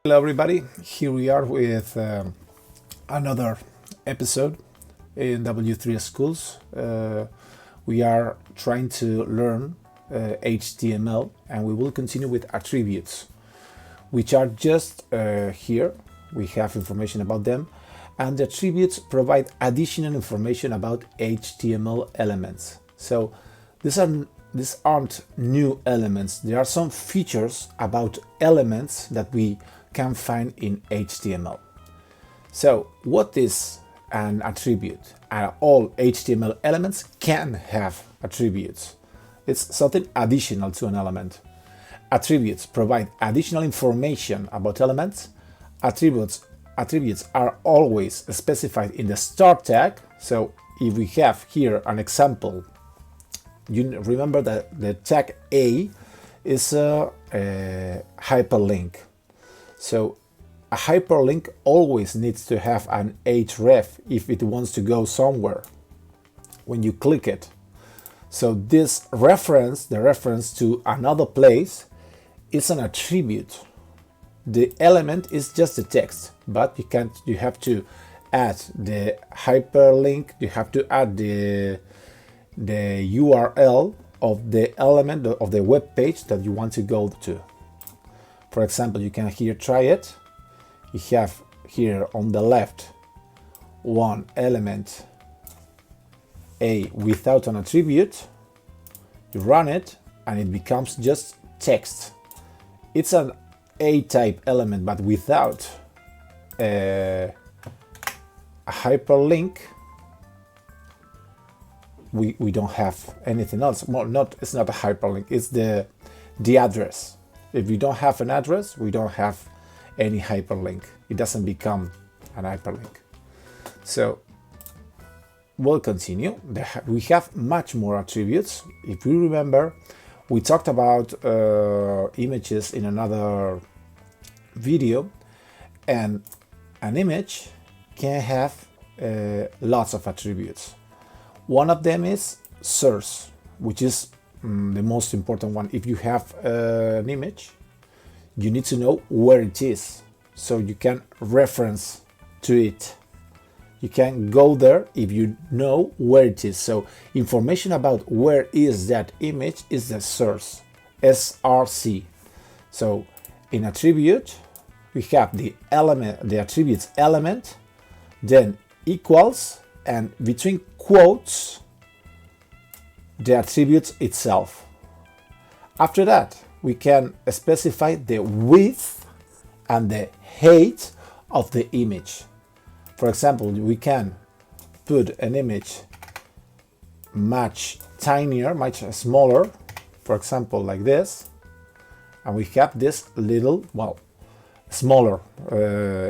Hello everybody, here we are with another episode in W3 Schools. We are trying to learn HTML and we will continue with attributes, which are just here. We have information about them, and the attributes provide additional information about HTML elements. So these aren't new elements. There are some features about elements that we can find in HTML. So what is an attribute? All HTML elements can have attributes. It's something additional to an element. Attributes provide additional information about elements. Attributes are always specified in the start tag. So if we have here an example, you remember that the tag A is a hyperlink. So a hyperlink always needs to have an href if it wants to go somewhere when you click it. So this reference, the reference to another place, is an attribute. The element is just the text, but you have to add the hyperlink, you have to add the URL of the element of the web page that you want to go to. For example, you can here try it. You have here on the left one element A without an attribute. You run it and it becomes just text. It's an A-type element, but without a hyperlink. We don't have anything else. Well, it's not a hyperlink, it's the address. If you don't have an address, we don't have any hyperlink. It doesn't become an hyperlink. So we'll continue. We have much more attributes. If you remember, we talked about images in another video, and an image can have lots of attributes. One of them is source, which is the most important one. If you have an image, you need to know where it is, so you can reference to it. You can go there if you know where it is. So information about where is that image is the source, src. So in attribute, we have the attributes element, then equals, and between quotes, the attributes itself. After that, we can specify the width and the height of the image. For example, we can put an image much tinier, much smaller, for example, like this, and we have this little, smaller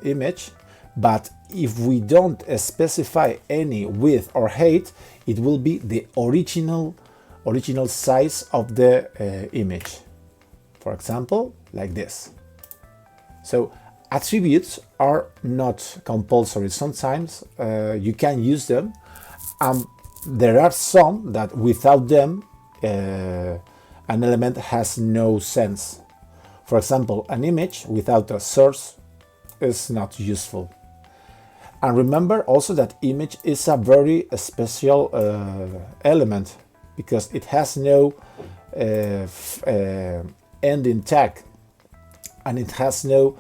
image. But if we don't specify any width or height, it will be the original size of the image. For example, like this. So attributes are not compulsory. Sometimes you can use them. There are some that without them an element has no sense. For example, an image without a source is not useful. And remember also that image is a very special element, because it has no ending tag, and it has no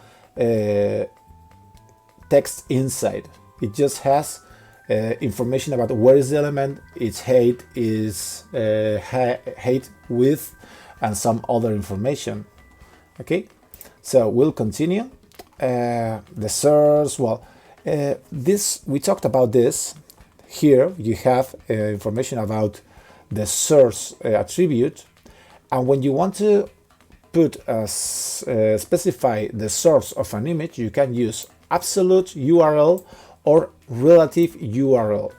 text inside. It just has information about where is the element, its height, its height, width, and some other information. Okay, so we'll continue. The source, we talked about this. Here you have information about the source attribute, and when you want to specify the source of an image, you can use absolute URL or relative URL.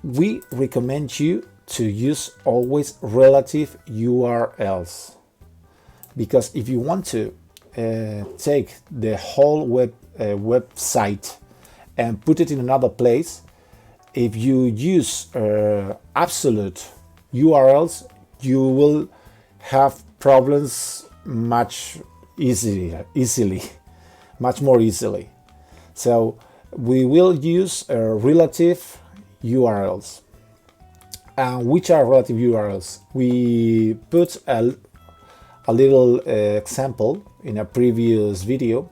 We recommend you to use always relative URLs, because if you want to take the whole website and put it in another place, if you use absolute URLs, you will have problems much easily, much more easily. So we will use relative URLs. Which are relative URLs? We put a little example in a previous video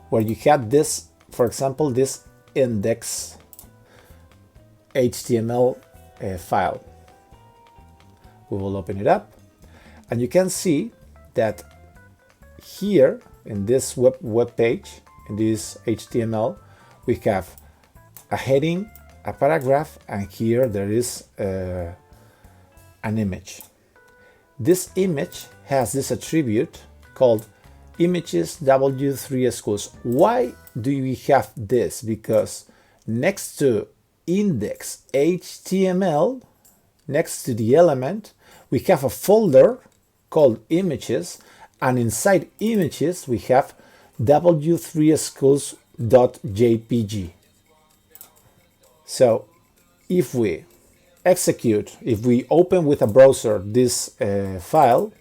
where you had this, for example, this index HTML file. We will open it up, and you can see that here in this web page, in this HTML, we have a heading, a paragraph, and here there is an image. This image has this attribute called images W3 schools. Why do we have this? Because next to index HTML, next to the element, we have a folder called images, and inside images we have w3schools.jpg. So if we open with a browser this file,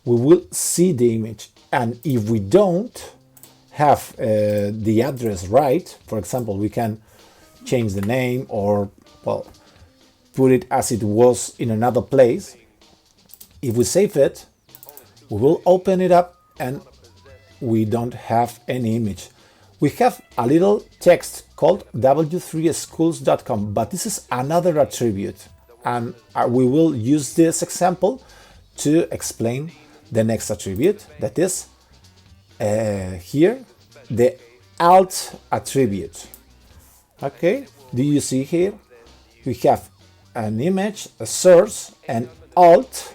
we will see the image. And if we don't have the address right, for example, we can change the name or, well, put it as it was in another place. If we save it, we will open it up and we don't have any image. We have a little text called w3schools.com, but this is another attribute, and we will use this example to explain the next attribute, that is here, the alt attribute. Okay, do you see here? We have an image, a source, and alt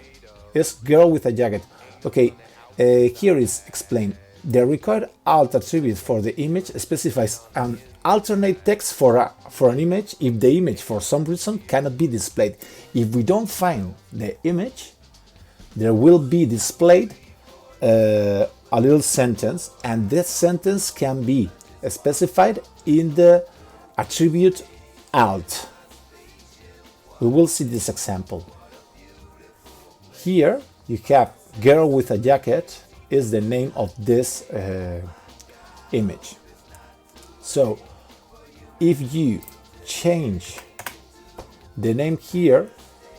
is girl with a jacket. Okay, here is explained. The required alt attribute for the image specifies an alternate text for an image if the image for some reason cannot be displayed. If we don't find the image, there will be displayed a little sentence, and this sentence can be specified in the attribute alt. We will see this example. Here you have girl with a jacket is the name of this image. So if you change the name here,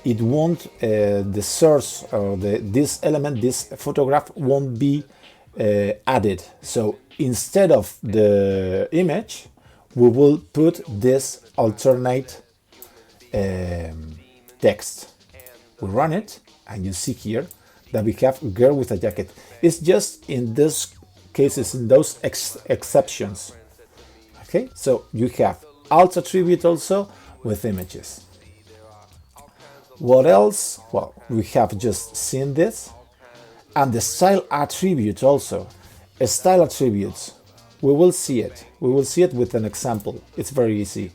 it won't, the source or this element, this photograph won't be added. So instead of the image, we will put this alternate text. We run it, and you see here that we have girl with a jacket. It's just in those cases, in those exceptions. Okay, so you have alt attribute also with images. What else? Well, we have just seen this. And the style attribute also. Style attributes, we will see it. We will see it with an example. It's very easy.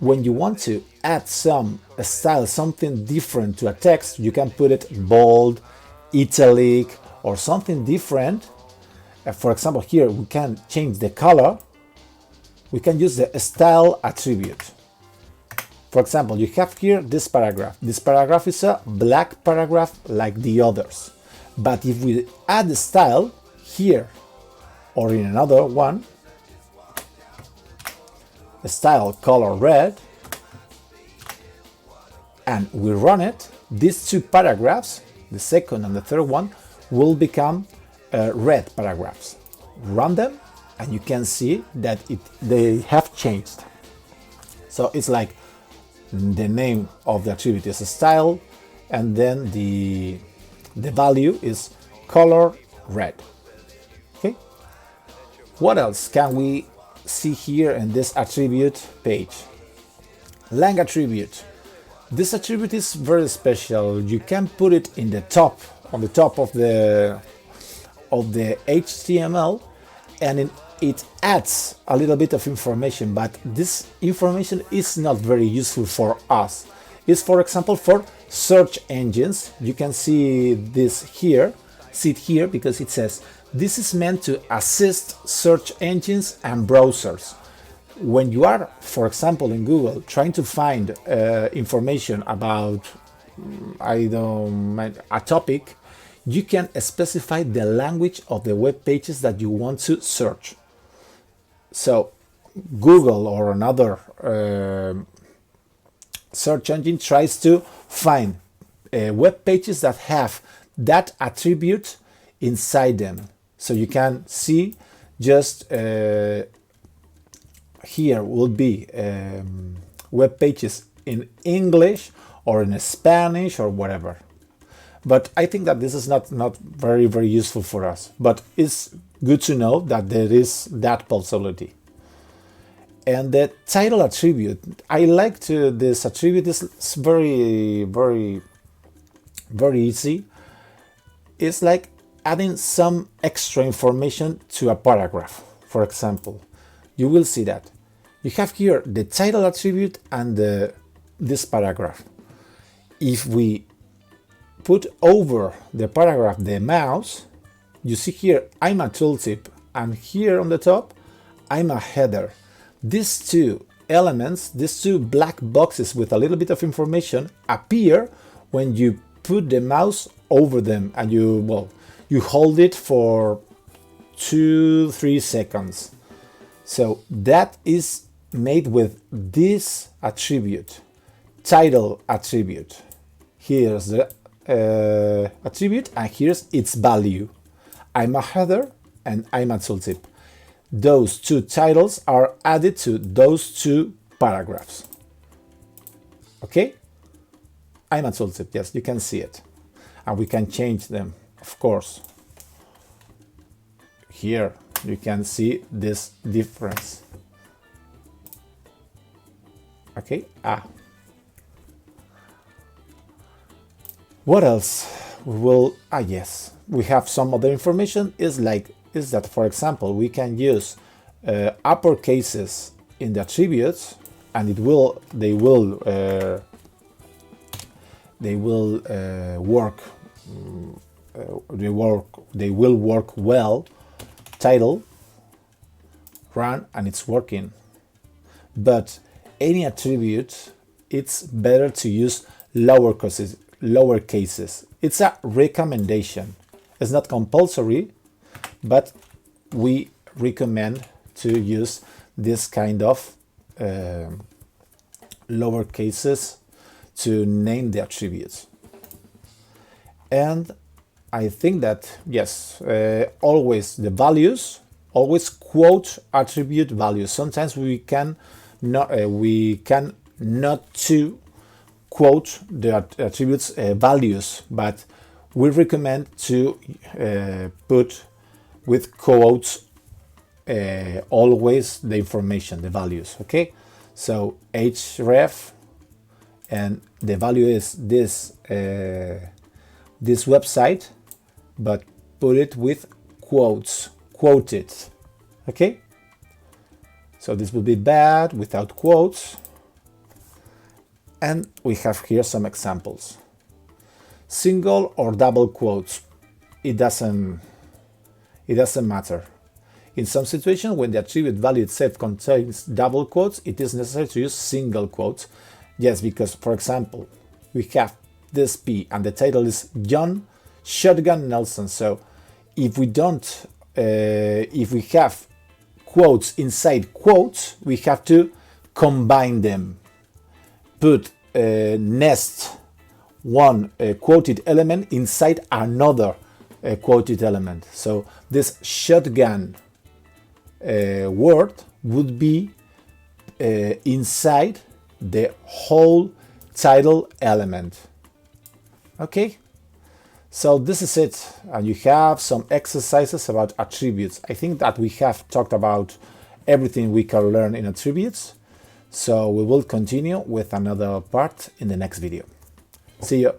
When you want to add some style, something different to a text, you can put it bold, italic, or something different. For example, here we can change the color. We can use the style attribute. For example, you have here this paragraph. This paragraph is a black paragraph like the others. But if we add the style here or in another one, style color red, and we run it, these two paragraphs, the second and the third one, will become red paragraphs. Run them, and you can see that they have changed. So it's like the name of the attribute is a style, and then the value is color red. Okay. What else can we see here in this attribute page? Lang attribute. This attribute is very special. You can put it in the top, on the top of the HTML, and it adds a little bit of information, but this information is not very useful for us. It's, for example, for search engines. You can see this here, because it says this is meant to assist search engines and browsers. When you are, for example, in Google trying to find information about a topic, you can specify the language of the web pages that you want to search. So Google or another search engine tries to find web pages that have that attribute inside them. So you can see just here will be web pages in English or in Spanish or whatever. But I think that this is not very, very useful for us. But it's good to know that there is that possibility. And the title attribute, I like this attribute. Is very, very, very easy. It's like adding some extra information to a paragraph. For example, you will see that you have here the title attribute and this paragraph. If we put over the paragraph the mouse, you see here I'm a tooltip, and here on the top I'm a header. These two elements, these two black boxes with a little bit of information, appear when you put the mouse over them and you hold it for 2-3 seconds. So that is made with this attribute, title attribute. Here's the attribute and here's its value. I'm a header and I'm a tooltip. Those two titles are added to those two paragraphs. Okay? I'm a tooltip, yes, you can see it. And we can change them, of course. Here you can see this difference. Okay? What else? Yes, we have some other information. Is that, for example, we can use upper cases in the attributes, and they will work well. Title, run, and it's working. But any attribute, it's better to use lower cases. It's a recommendation. It's not compulsory, but we recommend to use this kind of lower cases to name the attributes. And I think that, yes, always the values, always quote attribute values. Sometimes we can not to quote the attributes values, but we recommend to put with quotes always the information, the values. Okay, so href, and the value is this website, but put it with quotes, quoted. Okay, so this will be bad without quotes. And we have here some examples. Single or double quotes, it doesn't matter. In some situations, when the attribute value itself contains double quotes, it is necessary to use single quotes. Yes, because, for example, we have this P and the title is John Shotgun Nelson. So if we have quotes inside quotes, we have to combine them. Put nest one quoted element inside another quoted element. So this shotgun word would be inside the whole title element. Okay, so this is it, and you have some exercises about attributes. I think that we have talked about everything we can learn in attributes. So we will continue with another part in the next video. See you.